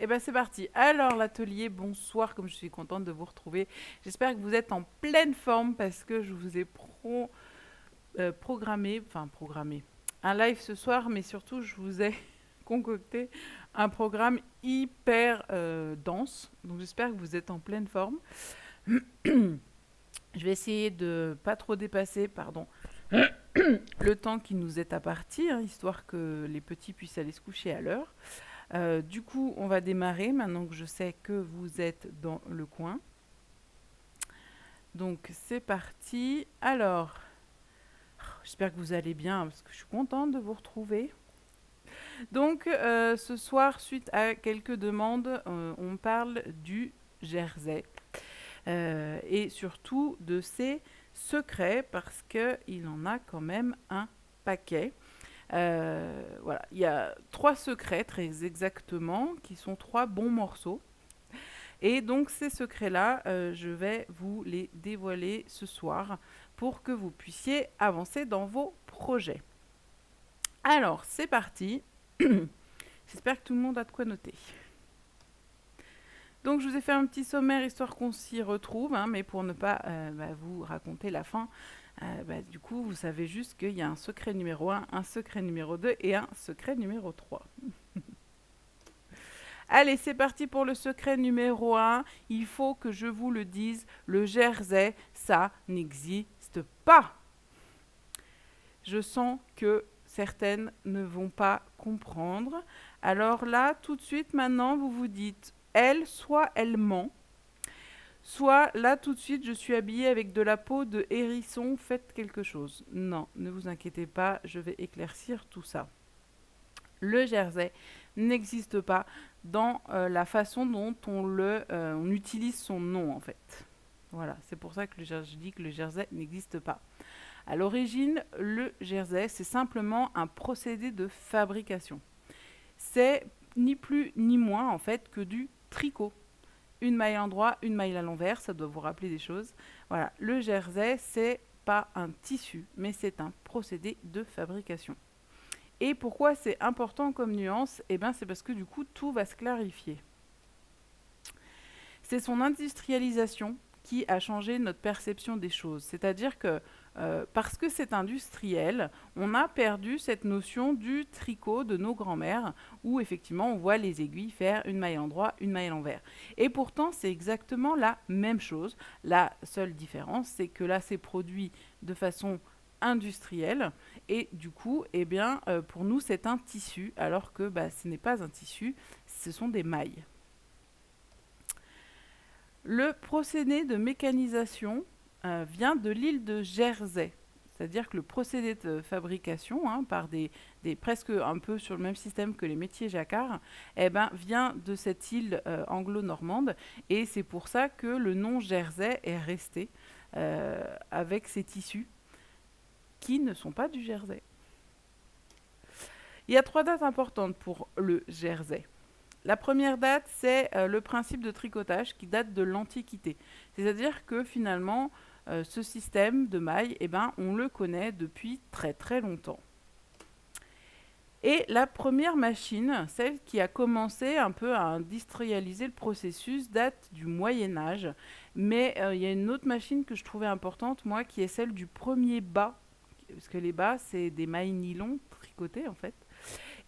Et ben c'est parti. Alors l'atelier, bonsoir, comme je suis contente de vous retrouver. J'espère que vous êtes en pleine forme parce que je vous ai programmé un live ce soir, mais surtout je vous ai concocté un programme hyper dense. Donc j'espère que vous êtes en pleine forme. Je vais essayer de pas trop dépasser, pardon, le temps qui nous est imparti, hein, histoire que les petits puissent aller se coucher à l'heure. Du coup, on va démarrer maintenant que je sais que vous êtes dans le coin. Donc, c'est parti. Alors, j'espère que vous allez bien parce que je suis contente de vous retrouver. Donc, ce soir, suite à quelques demandes, on parle du Jersey et surtout de ses secrets parce qu'il en a quand même un paquet. Voilà, il y a 3 secrets très exactement, qui sont 3 bons morceaux. Et donc ces secrets-là, je vais vous les dévoiler ce soir pour que vous puissiez avancer dans vos projets. Alors, c'est parti. J'espère que tout le monde a de quoi noter. Donc je vous ai fait un petit sommaire histoire qu'on s'y retrouve, hein, mais pour ne pas vous raconter la fin, du coup vous savez juste qu'il y a un secret numéro 1, un secret numéro 2 et un secret numéro 3. Allez, c'est parti pour le secret numéro 1. Il faut que je vous le dise, le Jersey, ça n'existe pas. Je sens que certaines ne vont pas comprendre. Alors là, tout de suite, maintenant, vous vous dites, elle, soit elle ment, soit là, tout de suite, je suis habillée avec de la peau de hérisson, faites quelque chose. Non, ne vous inquiétez pas, je vais éclaircir tout ça. Le Jersey n'existe pas dans la façon dont on utilise son nom en fait. Voilà, c'est pour ça que je dis que le Jersey n'existe pas. À l'origine, le Jersey, c'est simplement un procédé de fabrication. C'est ni plus ni moins en fait que du tricot. Une maille à l'endroit, une maille à l'envers, ça doit vous rappeler des choses. Voilà, le Jersey, c'est pas un tissu, mais c'est un procédé de fabrication. Et pourquoi c'est important comme nuance? Eh bien, c'est parce que du coup, tout va se clarifier. C'est son industrialisation qui a changé notre perception des choses. C'est-à-dire que parce que c'est industriel, on a perdu cette notion du tricot de nos grands-mères, où effectivement on voit les aiguilles faire une maille à l'endroit, une maille à l'envers. Et pourtant, c'est exactement la même chose. La seule différence, c'est que là, c'est produit de façon industrielle et du coup pour nous c'est un tissu alors que ce n'est pas un tissu, ce sont des mailles. Le procédé de mécanisation vient de l'île de Jersey, c'est-à-dire que le procédé de fabrication par des presque un peu sur le même système que les métiers jacquard vient de cette île anglo-normande et c'est pour ça que le nom Jersey est resté avec ces tissus qui ne sont pas du Jersey. Il y a 3 dates importantes pour le Jersey. La première date, c'est le principe de tricotage qui date de l'Antiquité. C'est-à-dire que finalement, ce système de mailles, on le connaît depuis très très longtemps. Et la première machine, celle qui a commencé un peu à industrialiser le processus, date du Moyen-Âge. Mais il y a une autre machine que je trouvais importante, moi, qui est celle du premier bas. Parce que les bas, c'est des mailles nylon tricotées, en fait.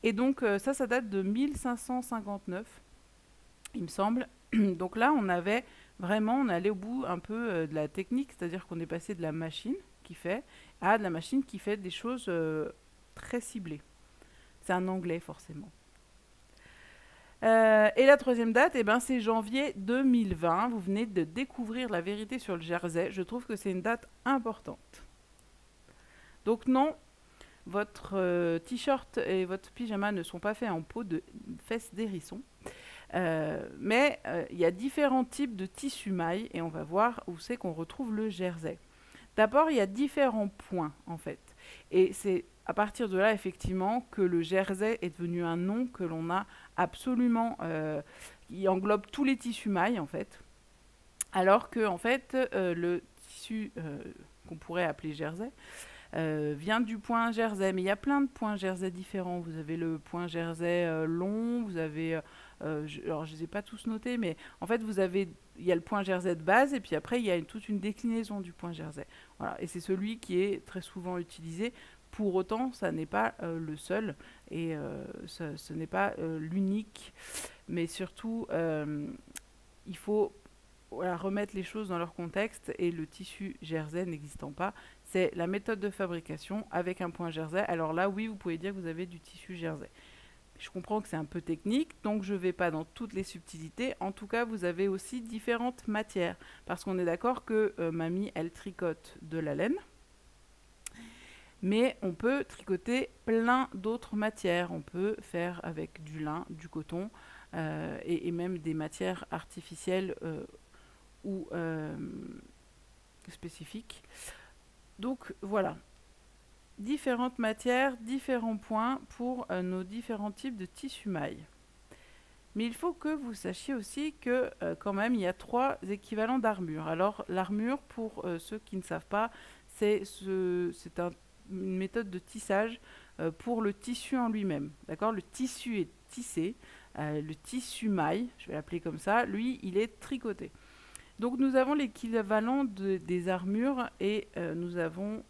Et donc, ça date de 1559, il me semble. Donc là, on allait au bout un peu de la technique, c'est-à-dire qu'on est passé de la machine qui fait à de la machine qui fait des choses très ciblées. C'est un anglais, forcément. Et la troisième date, c'est janvier 2020. Vous venez de découvrir la vérité sur le Jersey. Je trouve que c'est une date importante. Donc non, votre t-shirt et votre pyjama ne sont pas faits en peau de fesses d'hérisson. Mais il y a différents types de tissus mailles et on va voir où c'est qu'on retrouve le Jersey. D'abord, il y a différents points en fait. Et c'est à partir de là, effectivement, que le Jersey est devenu un nom que l'on a absolument... qui englobe tous les tissus mailles en fait. Alors que en fait, le tissu qu'on pourrait appeler Jersey, vient du point jersey. Mais il y a plein de points jersey différents. Vous avez le point jersey long, vous avez... alors, je ne les ai pas tous notés, mais en fait, il y a le point jersey de base, et puis après, il y a toute une déclinaison du point jersey. Voilà. Et c'est celui qui est très souvent utilisé. Pour autant, ça n'est pas le seul, et ce n'est pas l'unique. Mais surtout, il faut remettre les choses dans leur contexte, et le tissu jersey n'existant pas, c'est la méthode de fabrication avec un point jersey. Alors là, oui, vous pouvez dire que vous avez du tissu jersey. Je comprends que c'est un peu technique, donc je ne vais pas dans toutes les subtilités. En tout cas, vous avez aussi différentes matières, parce qu'on est d'accord que mamie, elle tricote de la laine, mais on peut tricoter plein d'autres matières. On peut faire avec du lin, du coton, et même des matières artificielles ou spécifiques. Donc voilà, différentes matières, différents points pour nos différents types de tissus mailles. Mais il faut que vous sachiez aussi que quand même il y a 3 équivalents d'armure. Alors l'armure, pour ceux qui ne savent pas, c'est une méthode de tissage pour le tissu en lui-même. D'accord ? Le tissu est tissé, le tissu maille, je vais l'appeler comme ça, lui il est tricoté. Donc nous avons l'équivalent des armures, et nous avons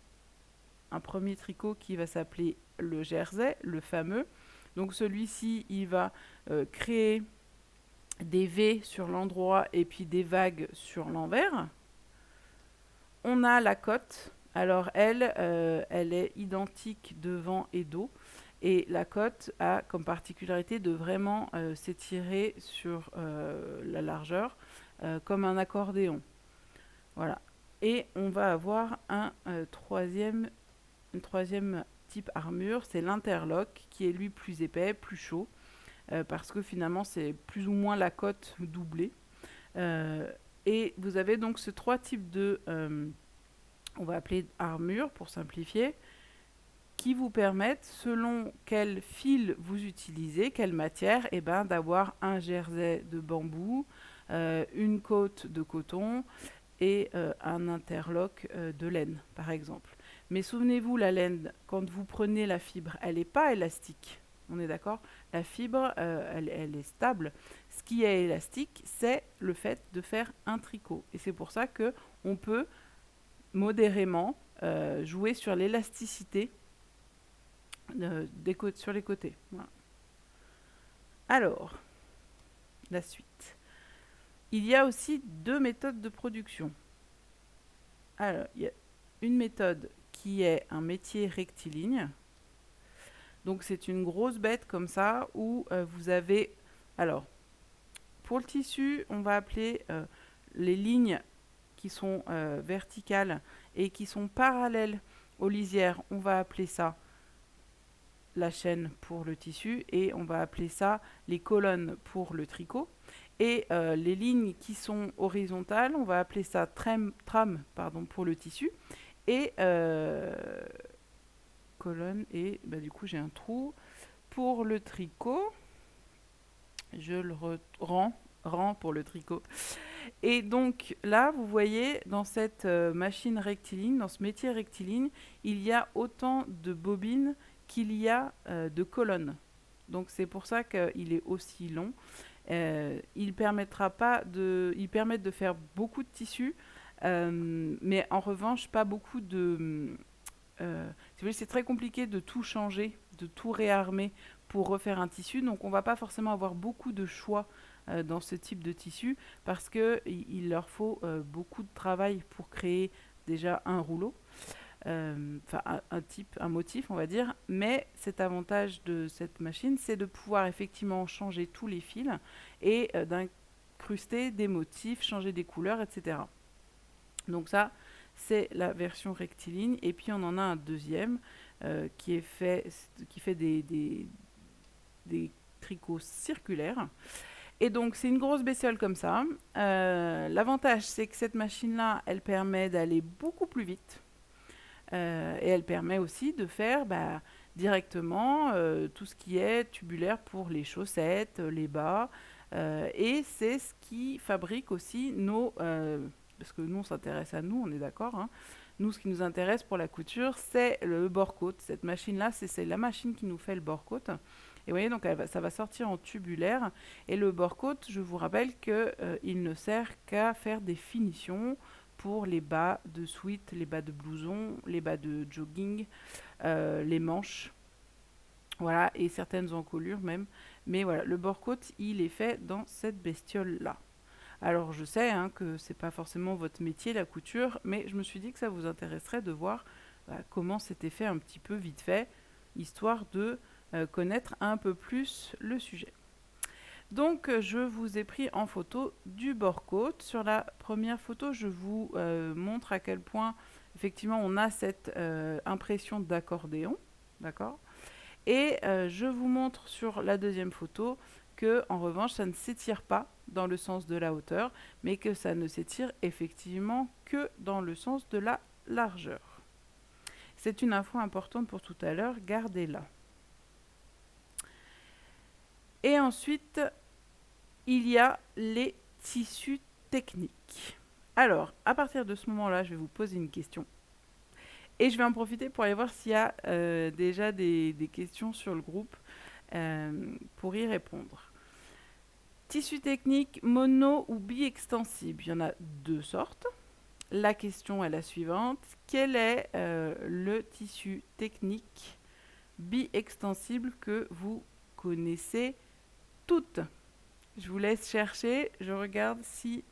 un premier tricot qui va s'appeler le jersey, le fameux. Donc celui-ci, il va créer des V sur l'endroit et puis des vagues sur l'envers. On a la cotte. Alors elle est identique devant et dos. Et la cotte a comme particularité de vraiment s'étirer sur la largeur comme un accordéon. Voilà. Et on va avoir un troisième type armure, c'est l'interlock, qui est lui plus épais, plus chaud, parce que finalement c'est plus ou moins la cotte doublée. Et vous avez donc ces 3 types de, on va appeler armure pour simplifier, qui vous permettent, selon quel fil vous utilisez, quelle matière, et ben, d'avoir un jersey de bambou, une cotte de coton et un interlock de laine, par exemple. Mais souvenez-vous, la laine, quand vous prenez la fibre, elle n'est pas élastique. On est d'accord ? La fibre, elle est stable. Ce qui est élastique, c'est le fait de faire un tricot. Et c'est pour ça qu'on peut modérément jouer sur l'élasticité sur les côtés. Voilà. Alors, la suite. Il y a aussi 2 méthodes de production. Alors, il y a une méthode qui est un métier rectiligne. Donc c'est une grosse bête comme ça où vous avez... Alors, pour le tissu, on va appeler les lignes qui sont verticales et qui sont parallèles aux lisières, on va appeler ça la chaîne pour le tissu, et on va appeler ça les colonnes pour le tricot. Et les lignes qui sont horizontales, on va appeler ça trame pour le tissu. Et colonne, et bah, du coup j'ai un trou pour le tricot. Je le rang pour le tricot. Et donc là, vous voyez, dans cette machine rectiligne, dans ce métier rectiligne, il y a autant de bobines qu'il y a de colonnes. Donc c'est pour ça qu'il est aussi long. Il permet de faire beaucoup de tissus, mais en revanche, pas beaucoup de... c'est très compliqué de tout changer, de tout réarmer pour refaire un tissu. Donc on va pas forcément avoir beaucoup de choix dans ce type de tissu, parce qu'il leur faut beaucoup de travail pour créer déjà un rouleau, un motif, on va dire. Mais cet avantage de cette machine, c'est de pouvoir effectivement changer tous les fils et d'incruster des motifs, changer des couleurs, etc. Donc ça, c'est la version rectiligne. Et puis on en a un deuxième qui fait des tricots circulaires. Et donc c'est une grosse bestiole comme ça. L'avantage, c'est que cette machine-là, elle permet d'aller beaucoup plus vite. Et elle permet aussi de faire directement tout ce qui est tubulaire pour les chaussettes, les bas. Et c'est ce qui fabrique aussi nos... parce que nous, on s'intéresse à nous, on est d'accord, hein, Nous, ce qui nous intéresse pour la couture, c'est le bord-côte. Cette machine-là, c'est la machine qui nous fait le bord-côte. Et vous voyez, donc ça va sortir en tubulaire. Et le bord-côte, je vous rappelle qu'il ne sert qu'à faire des finitions pour les bas de sweat, les bas de blouson, les bas de jogging, les manches. Voilà, et certaines encolures même. Mais voilà, le bord-côte, il est fait dans cette bestiole-là. Alors je sais que c'est pas forcément votre métier la couture, mais je me suis dit que ça vous intéresserait de voir comment c'était fait un petit peu vite fait, histoire de connaître un peu plus le sujet. Donc je vous ai pris en photo du bord-côte. Sur la première photo, je vous montre à quel point effectivement on a cette impression d'accordéon, d'accord ? Et je vous montre sur la deuxième photo que, en revanche, ça ne s'étire pas dans le sens de la hauteur, mais que ça ne s'étire effectivement que dans le sens de la largeur. C'est une info importante pour tout à l'heure, gardez-la. Et ensuite, il y a les tissus techniques. Alors, à partir de ce moment-là, je vais vous poser une question. Et je vais en profiter pour aller voir s'il y a déjà des questions sur le groupe pour y répondre. Tissu technique mono ou bi-extensible. Il y en a deux sortes. La question est la suivante. Quel est le tissu technique bi-extensible que vous connaissez toutes? Je vous laisse chercher. Je regarde si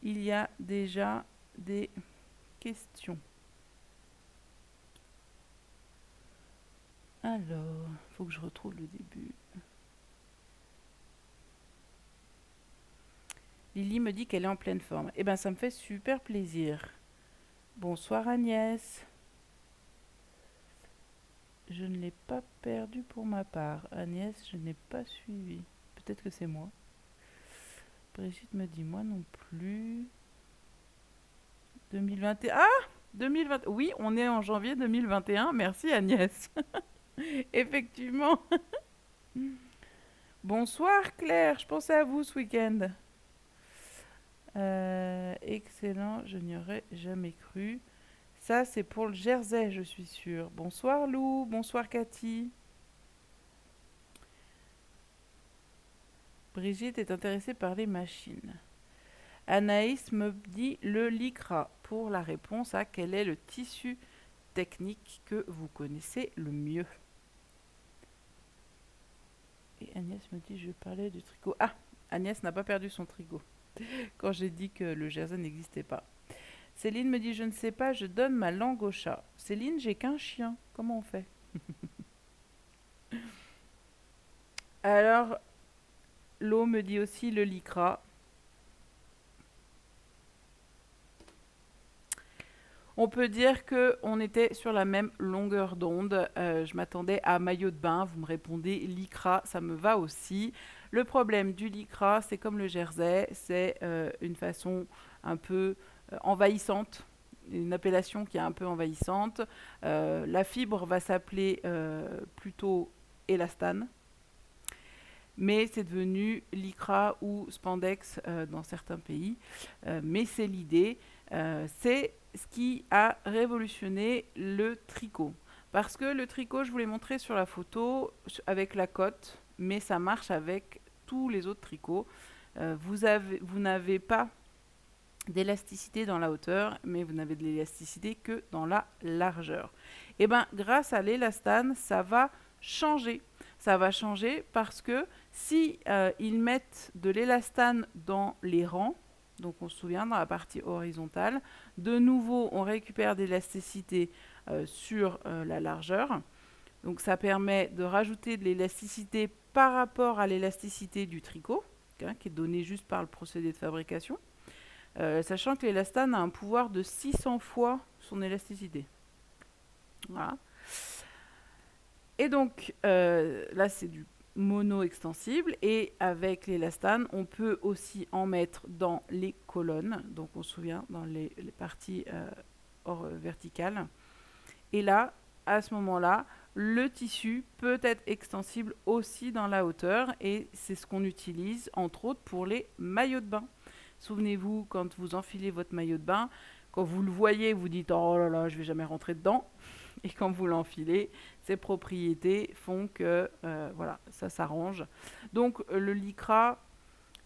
il y a déjà des questions. Alors, il faut que je retrouve le début. Lily me dit qu'elle est en pleine forme. Eh bien, ça me fait super plaisir. Bonsoir Agnès. Je ne l'ai pas perdu pour ma part. Agnès, je n'ai pas suivi. Peut-être que c'est moi. Brigitte me dit moi non plus. 2021. Ah 2020. Oui, on est en janvier 2021. Merci Agnès. Effectivement. Bonsoir Claire, je pensais à vous ce week-end. Excellent, je n'y aurais jamais cru. Ça, c'est pour le jersey, je suis sûre. Bonsoir Lou, bonsoir Cathy. Brigitte est intéressée par les machines. Anaïs me dit le lycra pour la réponse à quel est le tissu technique que vous connaissez le mieux. Et Agnès me dit je parlais du tricot. Ah, Agnès n'a pas perdu son tricot quand j'ai dit que le jersey n'existait pas. Céline me dit je ne sais pas, je donne ma langue au chat. Céline, j'ai qu'un chien. Comment on fait? Alors, l'eau me dit aussi le lycra. On peut dire qu'on était sur la même longueur d'onde. Je m'attendais à maillot de bain. Vous me répondez lycra, ça me va aussi. Le problème du lycra, c'est comme le jersey, c'est une façon un peu envahissante, une appellation qui est un peu envahissante. La fibre va s'appeler plutôt élastane, mais c'est devenu lycra ou spandex dans certains pays. Mais c'est l'idée. C'est ce qui a révolutionné le tricot. Parce que le tricot, je vous l'ai montré sur la photo avec la cotte, mais ça marche avec tous les autres tricots. Vous n'avez pas d'élasticité dans la hauteur, mais vous n'avez de l'élasticité que dans la largeur. Et bien, grâce à l'élastane, ça va changer. Ça va changer parce que si ils mettent de l'élastane dans les rangs, donc on se souvient dans la partie horizontale, de nouveau on récupère de l'élasticité sur la largeur. Donc ça permet de rajouter de l'élasticité par rapport à l'élasticité du tricot, qui est donnée juste par le procédé de fabrication. Sachant que l'élastane a un pouvoir de 600 fois son élasticité. Voilà. Et donc, là, c'est du mono-extensible. Et avec l'élastane, on peut aussi en mettre dans les colonnes. Donc, on se souvient, dans les parties verticales. Et là, à ce moment-là, le tissu peut être extensible aussi dans la hauteur. Et c'est ce qu'on utilise, entre autres, pour les maillots de bain. Souvenez-vous, quand vous enfilez votre maillot de bain, Quand vous le voyez, vous dites oh là là, je vais jamais rentrer dedans. Et quand vous l'enfilez, ces propriétés font que voilà, ça s'arrange. Donc le lycra,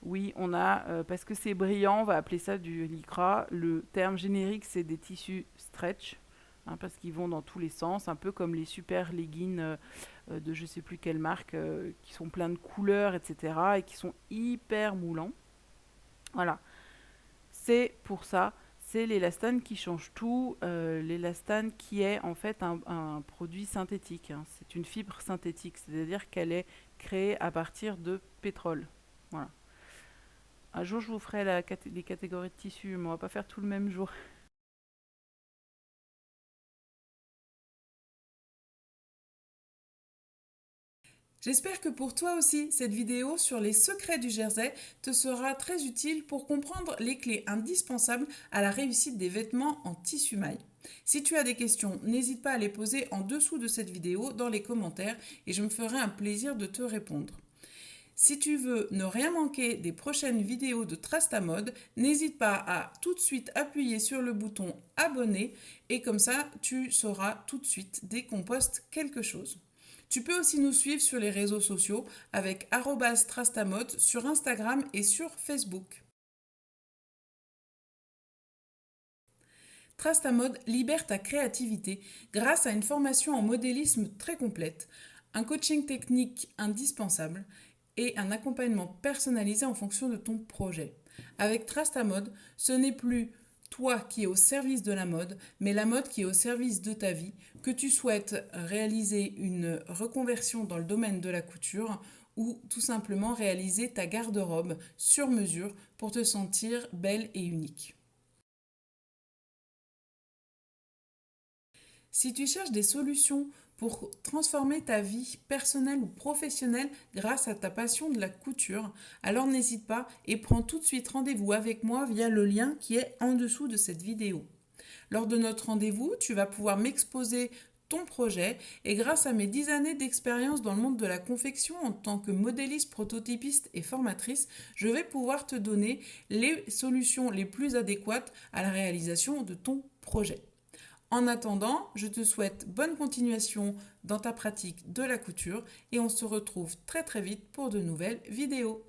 oui, on a, parce que c'est brillant, on va appeler ça du lycra. Le terme générique, c'est des tissus stretch, hein, parce qu'ils vont dans tous les sens, un peu comme les super leggings de je sais plus quelle marque, qui sont pleins de couleurs, etc., et qui sont hyper moulants. Voilà, c'est pour ça. C'est l'élastane qui change tout. L'élastane qui est en fait un produit synthétique, hein. C'est une fibre synthétique, c'est-à-dire qu'elle est créée à partir de pétrole. Voilà. Un jour, je vous ferai les catégories de tissus, mais on va pas faire tout le même jour. J'espère que pour toi aussi, cette vidéo sur les secrets du jersey te sera très utile pour comprendre les clés indispensables à la réussite des vêtements en tissu maille. Si tu as des questions, n'hésite pas à les poser en dessous de cette vidéo dans les commentaires et je me ferai un plaisir de te répondre. Si tu veux ne rien manquer des prochaines vidéos de Trace ta mode, n'hésite pas à tout de suite appuyer sur le bouton abonner et comme ça tu sauras tout de suite dès qu'on poste quelque chose. Tu peux aussi nous suivre sur les réseaux sociaux avec @trastamode sur Instagram et sur Facebook. Trace ta mode libère ta créativité grâce à une formation en modélisme très complète, un coaching technique indispensable et un accompagnement personnalisé en fonction de ton projet. Avec Trace ta mode, ce n'est plus toi qui es au service de la mode, mais la mode qui est au service de ta vie, que tu souhaites réaliser une reconversion dans le domaine de la couture ou tout simplement réaliser ta garde-robe sur mesure pour te sentir belle et unique. Si tu cherches des solutions pour transformer ta vie personnelle ou professionnelle grâce à ta passion de la couture, alors n'hésite pas et prends tout de suite rendez-vous avec moi via le lien qui est en dessous de cette vidéo. Lors de notre rendez-vous, tu vas pouvoir m'exposer ton projet et grâce à mes 10 années d'expérience dans le monde de la confection en tant que modéliste, prototypiste et formatrice, je vais pouvoir te donner les solutions les plus adéquates à la réalisation de ton projet. En attendant, je te souhaite bonne continuation dans ta pratique de la couture et on se retrouve très très vite pour de nouvelles vidéos.